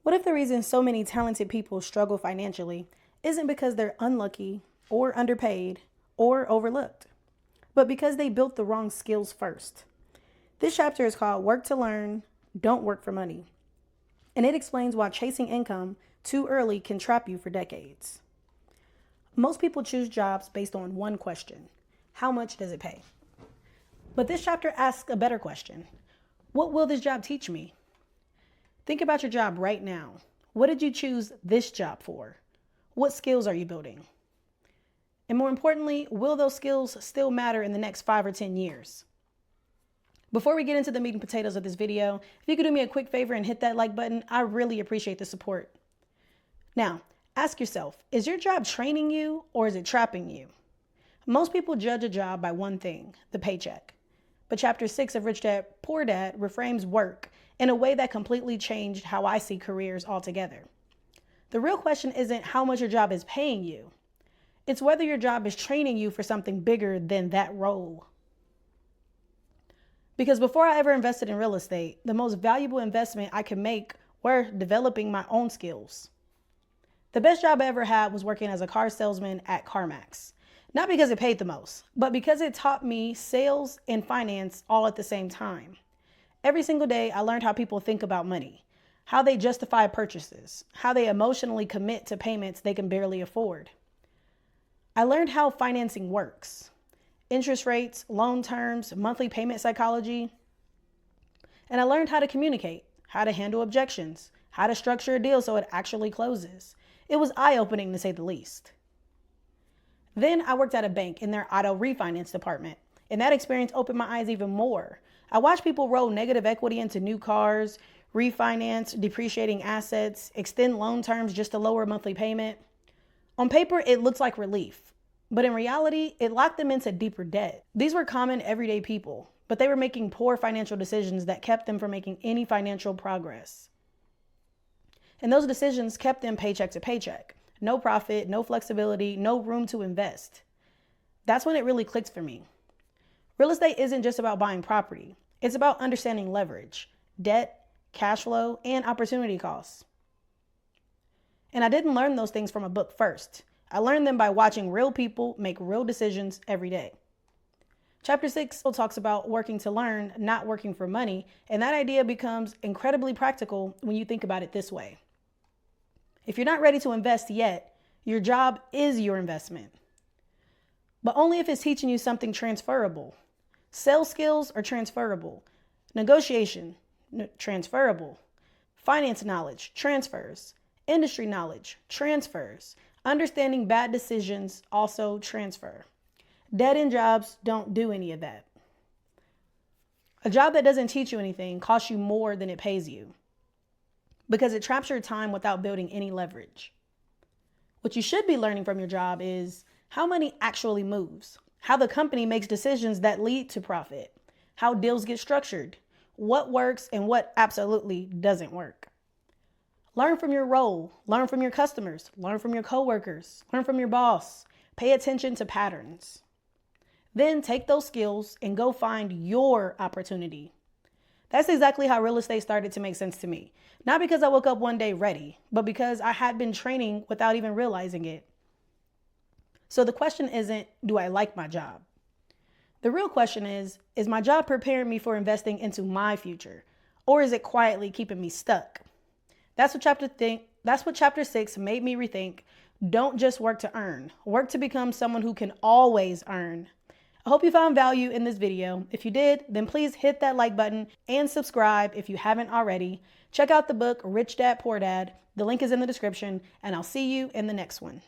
What if the reason so many talented people struggle financially isn't because they're unlucky or underpaid or overlooked, but because they built the wrong skills first? This chapter is called Work to Learn, Don't Work for Money, and it explains why chasing income too early can trap you for decades. Most people choose jobs based on one question: how much does it pay? But this chapter asks a better question: what will this job teach me? Think about your job right now. What did you choose this job for? What skills are you building? And more importantly, will those skills still matter in the next 5 or 10 years? Before we get into the meat and potatoes of this video, if you could do me a quick favor and hit that like button, I really appreciate the support. Now, ask yourself, is your job training you or is it trapping you? Most people judge a job by one thing: the paycheck. But chapter 6 of Rich Dad, Poor Dad reframes work in a way that completely changed how I see careers altogether. The real question isn't how much your job is paying you. It's whether your job is training you for something bigger than that role. Because before I ever invested in real estate, the most valuable investment I could make were developing my own skills. The best job I ever had was working as a car salesman at CarMax. Not because it paid the most, but because it taught me sales and finance all at the same time. Every single day, I learned how people think about money, how they justify purchases, how they emotionally commit to payments they can barely afford. I learned how financing works: interest rates, loan terms, monthly payment psychology. And I learned how to communicate, how to handle objections, how to structure a deal so it actually closes. It was eye-opening, to say the least. Then I worked at a bank in their auto refinance department, and that experience opened my eyes even more. I watched people roll negative equity into new cars, refinance depreciating assets, extend loan terms just to lower monthly payment. On paper, it looks like relief, but in reality, it locked them into deeper debt. These were common everyday people, but they were making poor financial decisions that kept them from making any financial progress. And those decisions kept them paycheck to paycheck. No profit, no flexibility, no room to invest. That's when it really clicked for me. Real estate isn't just about buying property. It's about understanding leverage, debt, cash flow, and opportunity costs. And I didn't learn those things from a book first. I learned them by watching real people make real decisions every day. Chapter 6 talks about working to learn, not working for money, and that idea becomes incredibly practical when you think about it this way. If you're not ready to invest yet, your job is your investment. But only if it's teaching you something transferable. Sales skills are transferable. Negotiation, transferable. Finance knowledge, transfers. Industry knowledge, transfers. Understanding bad decisions, also transfer. Dead-end jobs don't do any of that. A job that doesn't teach you anything costs you more than it pays you, because it traps your time without building any leverage. What you should be learning from your job is how money actually moves, how the company makes decisions that lead to profit, how deals get structured, what works and what absolutely doesn't work. Learn from your role, learn from your customers, learn from your coworkers, learn from your boss. Pay attention to patterns. Then take those skills and go find your opportunity. That's exactly how real estate started to make sense to me. Not because I woke up one day ready, but because I had been training without even realizing it. So the question isn't, do I like my job? The real question is my job preparing me for investing into my future? Or is it quietly keeping me stuck? That's what chapter 6 made me rethink. Don't just work to earn. Work to become someone who can always earn. I hope you found value in this video. If you did, then please hit that like button and subscribe if you haven't already. Check out the book, Rich Dad, Poor Dad. The link is in the description, and I'll see you in the next one.